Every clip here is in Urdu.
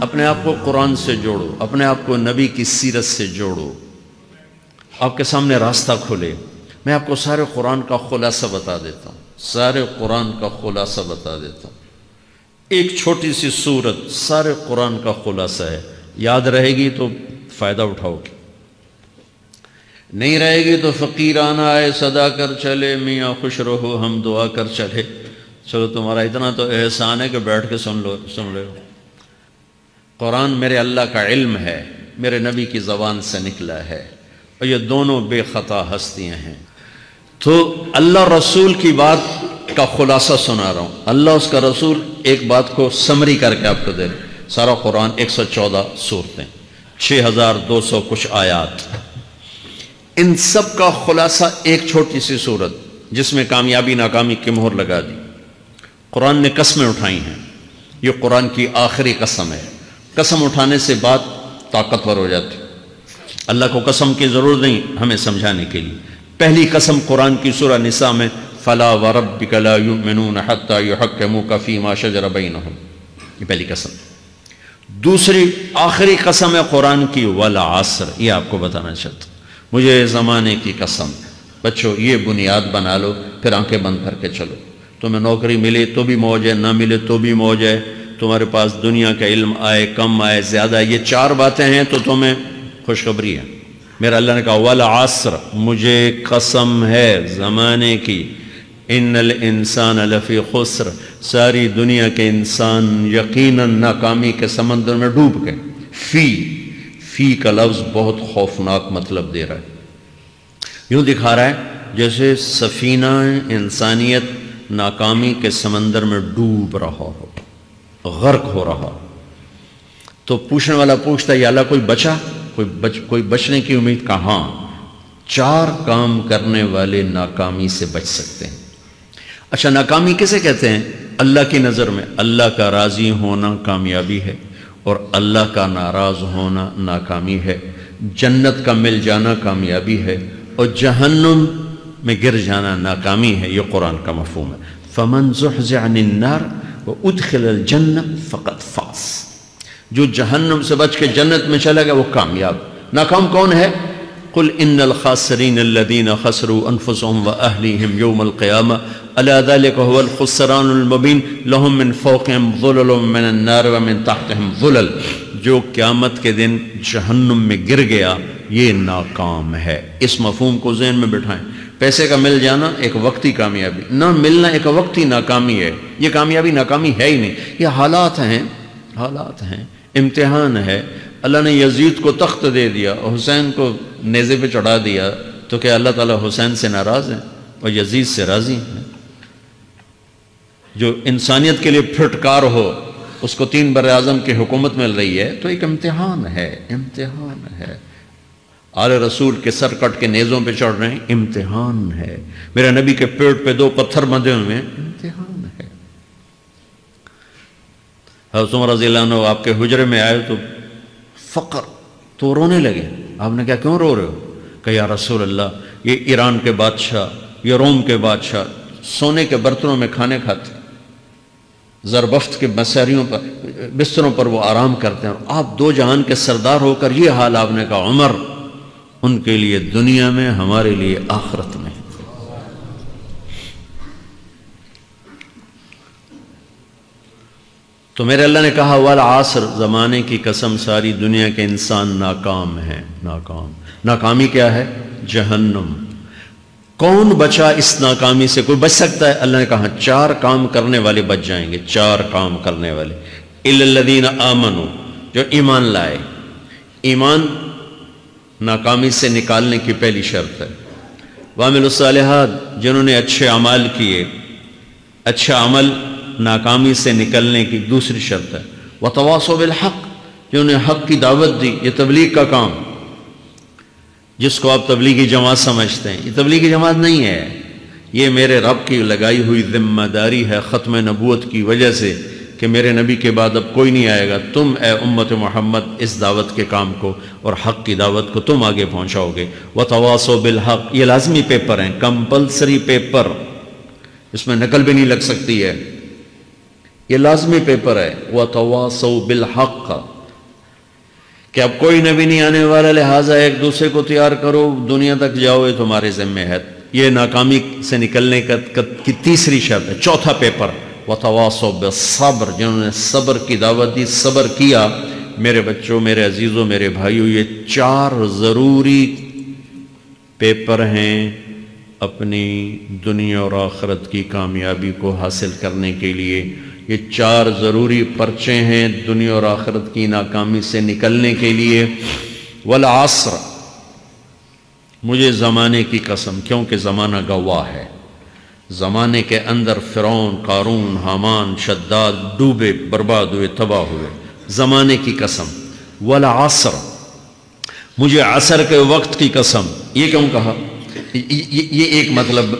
اپنے آپ کو قرآن سے جوڑو، اپنے آپ کو نبی کی سیرت سے جوڑو، آپ کے سامنے راستہ کھلے۔ میں آپ کو سارے قرآن کا خلاصہ بتا دیتا ہوں، سارے قرآن کا خلاصہ بتا دیتا ہوں۔ ایک چھوٹی سی سورت سارے قرآن کا خلاصہ ہے، یاد رہے گی تو فائدہ اٹھاؤ گی، نہیں رہے گی تو فقیرانہ آئے صدا کر چلے، میاں خوش رہو ہم دعا کر چلے۔ چلو تمہارا اتنا تو احسان ہے کہ بیٹھ کے سن لو۔ قرآن میرے اللہ کا علم ہے، میرے نبی کی زبان سے نکلا ہے، اور یہ دونوں بے خطا ہستیاں ہیں۔ تو اللہ رسول کی بات کا خلاصہ سنا رہا ہوں، اللہ اس کا رسول ایک بات کو سمری کر کے آپ کو دے رہے۔ سارا قرآن 114 سورتیں، 6200 کچھ آیات، ان سب کا خلاصہ ایک چھوٹی سی سورت جس میں کامیابی ناکامی کی مہر لگا دی۔ قرآن نے قسمیں اٹھائی ہیں، یہ قرآن کی آخری قسم ہے۔ قسم اٹھانے سے بات طاقتور ہو جاتی، اللہ کو قسم کی ضرورت نہیں ہمیں سمجھانے کے لیے۔ پہلی قسم قرآن کی سورہ نساء میں فَلَا وَرَبِّكَ لَا يُؤْمِنُونَ حَتَّى يُحَكِّمُوكَ فِي مَا شَجَرَ بَيْنَهُمْ، یہ پہلی قسم۔ دوسری آخری قسم ہے قرآن کی وَالْعَصْرِ، یہ آپ کو بتانا چاہتا ہوں، مجھے زمانے کی قسم۔ بچوں یہ بنیاد بنا لو، پھر آنکھیں بند کر کے چلو۔ تمہیں نوکری ملے تو بھی موج ہے، نہ ملے تو بھی موج ہے، تمہارے پاس دنیا کا علم آئے کم آئے زیادہ، یہ چار باتیں ہیں تو تمہیں خوشخبری ہے۔ میرا اللہ نے کہا والعصر، مجھے قسم ہے زمانے کی، ان الانسان لفی خسر، ساری دنیا کے انسان یقیناً ناکامی کے سمندر میں ڈوب گئے۔ فی کا لفظ بہت خوفناک مطلب دے رہا ہے، یوں دکھا رہا ہے جیسے سفینہ انسانیت ناکامی کے سمندر میں ڈوب رہا ہو، غرق ہو رہا۔ تو پوچھنے والا پوچھتا ہے یا اللہ کوئی بچا، کوئی بچنے کی امید؟ کہاں؟ چار کام کرنے والے ناکامی سے بچ سکتے ہیں۔ اچھا ناکامی کسے کہتے ہیں؟ اللہ کی نظر میں اللہ کا راضی ہونا کامیابی ہے، اور اللہ کا ناراض ہونا ناکامی ہے۔ جنت کا مل جانا کامیابی ہے، اور جہنم میں گر جانا ناکامی ہے۔ یہ قرآن کا مفہوم ہے۔ فَمَنْ زُحْزِحَ عَنِ النَّارِ وَأُدْخِلَ الْجَنَّةَ فَقَدْ فَازَ، جو جہنم سے بچ کے جنت میں چلا گیا وہ کامیاب۔ ناکام کون ہے؟ قُلْ إِنَّ الْخَاسِرِينَ الَّذِينَ خَسِرُوا أَنفُسَهُمْ وَأَهْلِيهِمْ يَوْمَ الْقِيَامَةِ أَلَا ذَلِكَ هُوَ الْخُسْرَانُ الْمُبِينُ لَهُم مِّن فَوْقِهِمْ ظُلُلٌ مِّنَ النَّارِ وَمِن تَحْتِهِمْ ظُلَلٌ، جو قیامت کے دن جہنم میں گر گیا یہ ناکام ہے۔ اس مفہوم کو ذہن میں بٹھائیں۔ پیسے کا مل جانا ایک وقتی کامیابی، نہ ملنا ایک وقتی ناکامی ہے۔ یہ کامیابی ناکامی ہے ہی نہیں، یہ حالات ہیں، امتحان ہے۔ اللہ نے یزید کو تخت دے دیا اور حسین کو نیزے پہ چڑھا دیا، تو کیا اللہ تعالیٰ حسین سے ناراض ہے اور یزید سے راضی ہے؟ جو انسانیت کے لیے پھٹکار ہو، اس کو 3 بر اعظم کی حکومت مل رہی ہے تو ایک امتحان ہے۔ آل رسول کے سر کٹ کے نیزوں پہ چڑھ رہے ہیں، امتحان ہے۔ میرے نبی کے پیٹ پہ 2 پتھر بندھے ہوئے ہیں، امتحان ہے۔ حضرت عمر رضی اللہ عنہ آپ کے حجرے میں آئے تو فقر، تو رونے لگے۔ آپ نے کہا کیوں رو رہے ہو؟ کہ یا رسول اللہ یہ ایران کے بادشاہ، یہ روم کے بادشاہ سونے کے برتنوں میں کھانے کھاتے، زربفت کے بستروں پر وہ آرام کرتے ہیں، اور آپ 2 جہان کے سردار ہو کر یہ حال۔ آپ نے کہا عمر ان کے لیے دنیا میں، ہمارے لیے آخرت میں۔ تو میرے اللہ نے کہا والعصر، زمانے کی قسم ساری دنیا کے انسان ناکام ہیں، ناکامی کیا ہے؟ جہنم۔ کون بچا اس ناکامی سے؟ کوئی بچ سکتا ہے؟ اللہ نے کہا 4 کام کرنے والے بچ جائیں گے، 4 کام کرنے والے۔ اِلَّا الَّذِينَ آمَنُوا، جو ایمان لائے۔ ایمان ناکامی سے نکالنے کی پہلی شرط ہے۔ وَعَمِلُوا الصَّالِحَاتِ، جنہوں نے اچھے اعمال کیے۔ اچھا عمل ناکامی سے نکلنے کی دوسری شرط ہے۔ وَتَوَاصَوْا بِالْحَقِّ، جنہوں نے حق کی دعوت دی۔ یہ تبلیغ کا کام، جس کو آپ تبلیغی جماعت سمجھتے ہیں، یہ تبلیغی جماعت نہیں ہے، یہ میرے رب کی لگائی ہوئی ذمہ داری ہے ختم نبوت کی وجہ سے، کہ میرے نبی کے بعد اب کوئی نہیں آئے گا، تم اے امت محمد اس دعوت کے کام کو اور حق کی دعوت کو تم آگے پہنچاؤ گے۔ وَتَوَاصَوْا بِالْحَقِّ، یہ لازمی پیپر ہیں، کمپلسری پیپر، اس میں نقل بھی نہیں لگ سکتی ہے۔ یہ لازمی پیپر ہے، وَتَوَاصَوْا بِالْحَقِّ، کہ اب کوئی نبی نہیں آنے والا، لہٰذا ایک دوسرے کو تیار کرو، دنیا تک جاؤ، یہ تمہارے ذمہ ہے۔ یہ ناکامی سے نکلنے کی تیسری شرط ہے۔ چوتھا پیپر وَتَوَاصَوْا بِالصَّبْرِ، جنہوں نے صبر کی دعوت دی، صبر کیا۔ میرے بچوں، میرے عزیزوں، میرے بھائیوں، یہ 4 ضروری پیپر ہیں اپنی دنیا اور آخرت کی کامیابی کو حاصل کرنے کے لیے۔ یہ 4 ضروری پرچے ہیں دنیا اور آخرت کی ناکامی سے نکلنے کے لیے۔ والعصر، مجھے زمانے کی قسم، کیونکہ زمانہ گواہ ہے، زمانے کے اندر فرعون، قارون، حامان، شداد ڈوبے، برباد ہوئے، تباہ ہوئے۔ زمانے کی قسم۔ والعصر، مجھے عصر کے وقت کی قسم۔ یہ کیوں کہا؟ یہ ایک مطلب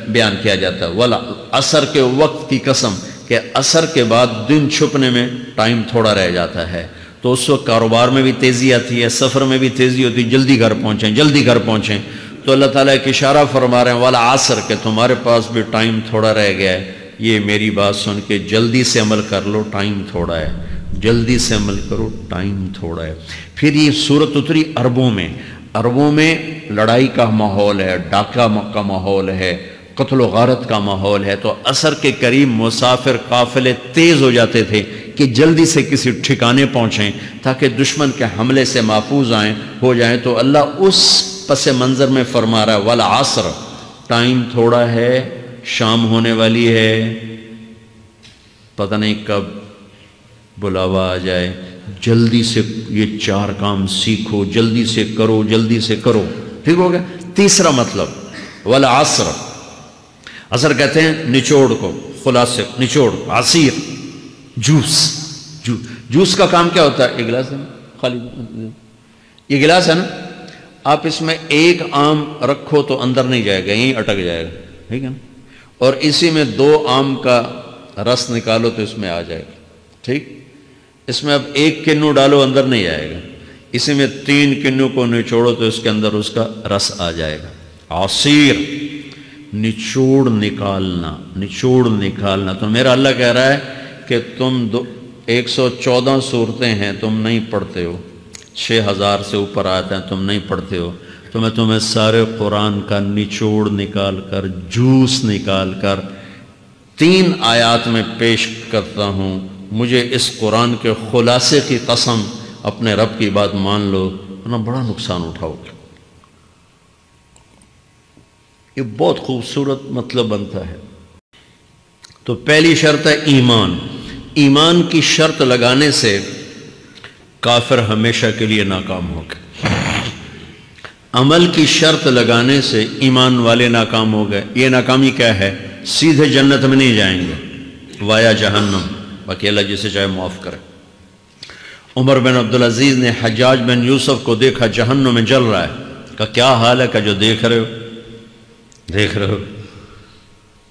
بیان کیا جاتا ہے، والعصر کے وقت کی قسم، کہ عصر کے بعد دن چھپنے میں ٹائم تھوڑا رہ جاتا ہے، تو اس وقت کاروبار میں بھی تیزی آتی ہے، سفر میں بھی تیزی ہوتی ہے، جلدی گھر پہنچیں، جلدی گھر پہنچیں۔ تو اللہ تعالیٰ ایک اشارہ فرما رہے ہیں والعصر، کہ تمہارے پاس بھی ٹائم تھوڑا رہ گیا ہے، یہ میری بات سن کے جلدی سے عمل کر لو، ٹائم تھوڑا ہے، جلدی سے عمل کرو، ٹائم تھوڑا ہے۔ پھر یہ صورت اتری عربوں میں، عربوں میں لڑائی کا ماحول ہے، ڈاکہ کا ماحول ہے، قتل و غارت کا ماحول ہے، تو عصر کے قریب مسافر قافلے تیز ہو جاتے تھے کہ جلدی سے کسی ٹھکانے پہنچیں تاکہ دشمن کے حملے سے محفوظ ہو جائیں۔ تو اللہ اس پس منظر میں فرما رہا ہے والعصر، ٹائم تھوڑا ہے، شام ہونے والی ہے، پتہ نہیں کب بلاوا آ جائے، جلدی سے یہ 4 کام سیکھو، جلدی سے کرو، جلدی سے کرو۔ ٹھیک ہو گیا؟ تیسرا مطلب والعصر، عصر کہتے ہیں نچوڑ کو، خلاصے، نچوڑ، عصیر، جوس کا کام کیا ہوتا ہے؟ یہ گلاس ہے نا، خالی یہ گلاس ہے نا، آپ اس میں ایک آم رکھو تو اندر نہیں جائے گا، یہیں اٹک جائے گا، ٹھیک ہے نا، اور اسی میں 2 آم کا رس نکالو تو اس میں آ جائے گا، ٹھیک۔ اس میں اب 1 کنو ڈالو، اندر نہیں آئے گا، اسی میں 3 کنو کو نچوڑو تو اس کے اندر اس کا رس آ جائے گا۔ عصیر، نچوڑ نکالنا، نچوڑ نکالنا۔ تو میرا اللہ کہہ رہا ہے کہ تم 114 صورتیں ہیں، تم نہیں پڑھتے ہو، 6000 سے اوپر آتے ہیں، تم نہیں پڑھتے ہو، تو میں تمہیں سارے قرآن کا نچوڑ نکال کر، جوس نکال کر 3 آیات میں پیش کرتا ہوں۔ مجھے اس قرآن کے خلاصے کی قسم، اپنے رب کی بات مان لو، ورنہ بڑا نقصان اٹھاؤ گے۔ یہ بہت خوبصورت مطلب بنتا ہے۔ تو پہلی شرط ہے ایمان۔ ایمان کی شرط لگانے سے کافر ہمیشہ کے لیے ناکام ہو گئے، عمل کی شرط لگانے سے ایمان والے ناکام ہو گئے۔ یہ ناکامی کیا ہے؟ سیدھے جنت میں نہیں جائیں گے، وایا جہنم، باقی اللہ جسے چاہے معاف کرے۔ عمر بن عبدالعزیز نے حجاج بن یوسف کو دیکھا جہنم میں جل رہا ہے، کہا کیا حال ہے؟ کہ جو دیکھ رہے ہو،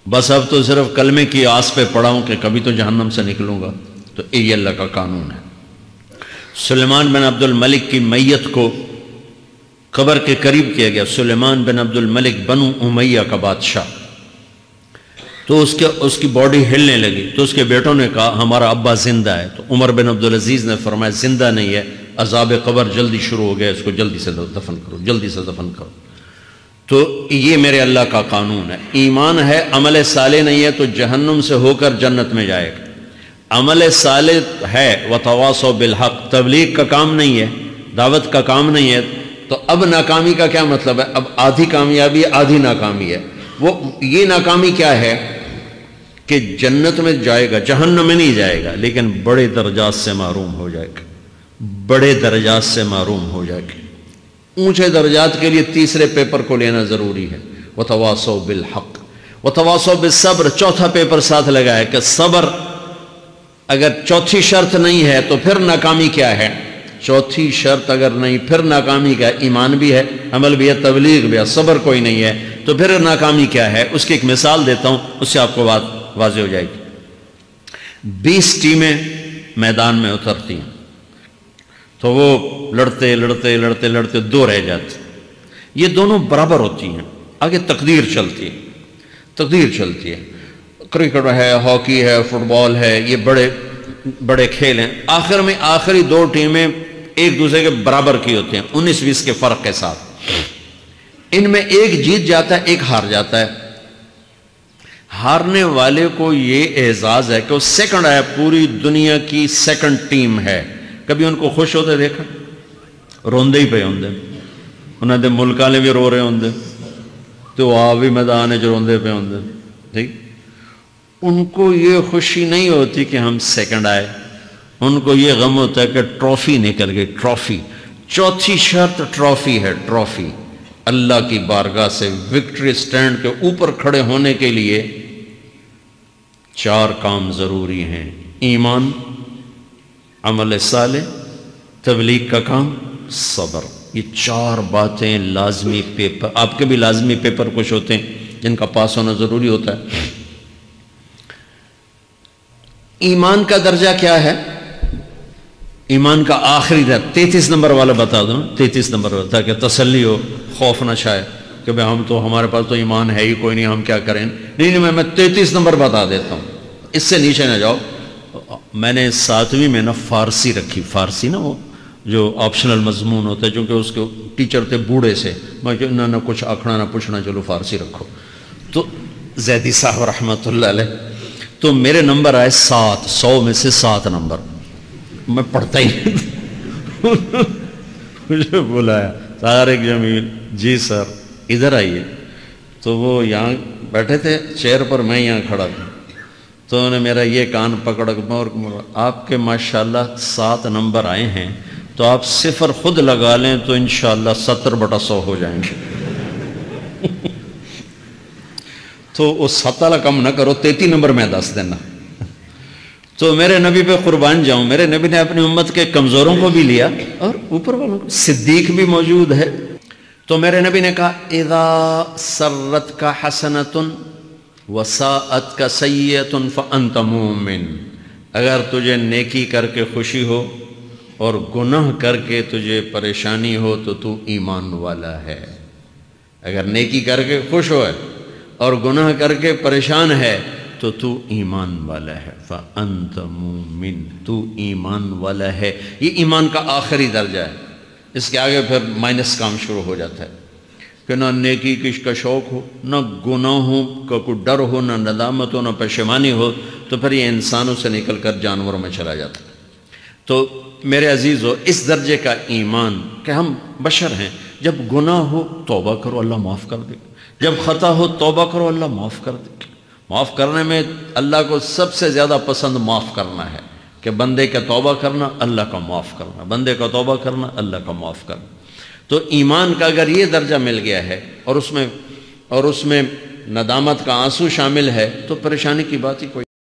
بس اب تو صرف کلمے کی آس پہ پڑا ہوں کہ کبھی تو جہنم سے نکلوں گا۔ تو یہ اللہ کا قانون ہے۔ سلیمان بن عبد الملک کی میت کو قبر کے قریب کیا گیا، سلیمان بن عبد الملک بنو امیہ کا بادشاہ، تو اس کی باڈی ہلنے لگی، تو اس کے بیٹوں نے کہا ہمارا ابا زندہ ہے۔ تو عمر بن عبدالعزیز نے فرمایا زندہ نہیں ہے، عذاب قبر جلدی شروع ہو گیا، اس کو جلدی سے دفن کرو، جلدی سے دفن کرو۔ تو یہ میرے اللہ کا قانون ہے۔ ایمان ہے، عمل صالح نہیں ہے تو جہنم سے ہو کر جنت میں جائے گا۔ عمل صالح ہے، وتواصوا بالحق، تبلیغ کا کام نہیں ہے، دعوت کا کام نہیں ہے، تو اب ناکامی کا کیا مطلب ہے؟ اب آدھی کامیابی ہے، آدھی ناکامی ہے۔ وہ یہ ناکامی کیا ہے کہ جنت میں جائے گا، جہنم میں نہیں جائے گا، لیکن بڑے درجات سے محروم ہو جائے گا، بڑے درجات سے محروم ہو جائے گا۔ اونچے درجات کے لیے تیسرے پیپر کو لینا ضروری ہے، وتواصوا بالحق وتواصوا بالصبر۔ چوتھا پیپر ساتھ لگا ہے کہ صبر، اگر چوتھی شرط نہیں ہے تو پھر ناکامی کیا ہے؟ چوتھی شرط اگر نہیں، پھر ناکامی کیا ہے؟ ایمان بھی ہے، عمل بھی ہے، تبلیغ بھی ہے، صبر کوئی نہیں ہے، تو پھر ناکامی کیا ہے؟ اس کی ایک مثال دیتا ہوں، اس سے آپ کو بات واضح ہو جائے گی۔ 20 ٹیمیں میدان میں اترتی ہیں، تو وہ لڑتے لڑتے لڑتے لڑتے 2 رہ جاتے، یہ دونوں برابر ہوتی ہیں، آگے تقدیر چلتی ہے، تقدیر چلتی ہے۔ کرکٹ ہے، ہاکی ہے، فٹ بال ہے، یہ بڑے بڑے کھیل ہیں، آخر میں آخری دو ٹیمیں ایک دوسرے کے برابر کی ہوتی ہیں 19-20 کے فرق کے ساتھ، ان میں ایک جیت جاتا ہے ایک ہار جاتا ہے۔ ہارنے والے کو یہ اعزاز ہے کہ وہ سیکنڈ ہے، پوری دنیا کی سیکنڈ ٹیم ہے۔ کبھی ان کو خوش ہوتے دیکھا؟ روندے ہی پہ ہوندے، انہوں نے ملک والے بھی رو رہے ہوندے تو آ بھی میدان ہے جو روندے پہ ہوندے، ٹھیک۔ ان کو یہ خوشی نہیں ہوتی کہ ہم سیکنڈ آئے، ان کو یہ غم ہوتا ہے کہ ٹرافی نکل گئی، ٹرافی۔ چوتھی شرط ٹرافی ہے، ٹرافی۔ اللہ کی بارگاہ سے وکٹری سٹینڈ کے اوپر کھڑے ہونے کے لیے 4 کام ضروری ہیں: ایمان، عمل صالح، تبلیغ کا کام، صبر۔ یہ 4 باتیں لازمی پیپر، آپ کے بھی لازمی پیپر کچھ ہوتے ہیں جن کا پاس ہونا ضروری ہوتا ہے۔ ایمان کا درجہ کیا ہے؟ ایمان کا آخری درجہ 33 نمبر والا بتا دوں، 33 نمبر والا، تاکہ تسلی ہو، خوف نہ چھائے کہ بھئی ہم تو، ہمارے پاس تو ایمان ہے ہی کوئی نہیں، ہم کیا کریں۔ نہیں، میں 33 نمبر بتا دیتا ہوں، اس سے نیچے نہ جاؤ۔ میں نے 7ویں میں نا فارسی رکھی، فارسی نا وہ جو آپشنل مضمون ہوتا ہے، چونکہ اس کے ٹیچر تھے بوڑھے سے، میں نہ کچھ آکھنا نہ پوچھنا، چلو فارسی رکھو۔ تو زیدی صاحب رحمۃ اللہ علیہ، تو میرے نمبر آئے 7، 100 میں سے 7 نمبر، میں پڑھتا ہی مجھے بلایا طارق جمیل، جی سر ادھر آئیے۔ تو وہ یہاں بیٹھے تھے چیئر پر، میں یہاں کھڑا تھا، تو انہوں نے میرا یہ کان پکڑ اور آپ کے ماشاءاللہ 7 نمبر آئے ہیں، تو آپ 0 خود لگا لیں تو انشاءاللہ 70/100 ہو جائیں گے۔ تو وہ 7 والا کم نہ کرو، 33 نمبر میں 10 دینا۔ تو میرے نبی پہ قربان جاؤں، میرے نبی نے اپنی امت کے کمزوروں کو بھی لیا اور اوپر والوں کو، صدیق بھی موجود ہے۔ تو میرے نبی نے کہا اذا سرت کا حسنۃ وساءت کا سیئۃ فانت مومن، اگر تجھے نیکی کر کے خوشی ہو اور گناہ کر کے تجھے پریشانی ہو تو تو ایمان والا ہے۔ اگر نیکی کر کے خوش ہو اور گناہ کر کے پریشان ہے تو تو ایمان والا ہے، فَأَنْتَ مُؤْمِن، تو ایمان والا ہے۔ یہ ایمان کا آخری درجہ ہے، اس کے آگے پھر مائنس کام شروع ہو جاتا ہے کہ نہ نیکی کا شوق ہو، نہ گناہوں کا کوئی ڈر ہو، نہ ندامت ہو، نہ پشیمانی ہو، تو پھر یہ انسانوں سے نکل کر جانوروں میں چلا جاتا ہے۔ تو میرے عزیزو، اس درجے کا ایمان کہ ہم بشر ہیں، جب گناہ ہو توبہ کرو اللہ معاف کر دے، جب خطا ہو توبہ کرو اللہ معاف کر دے۔ معاف کرنے میں اللہ کو سب سے زیادہ پسند معاف کرنا ہے، کہ بندے کا توبہ کرنا اللہ کا معاف کرنا، بندے کا توبہ کرنا اللہ کا معاف کرنا۔ تو ایمان کا اگر یہ درجہ مل گیا ہے اور اس میں ندامت کا آنسو شامل ہے تو پریشانی کی بات ہی کوئی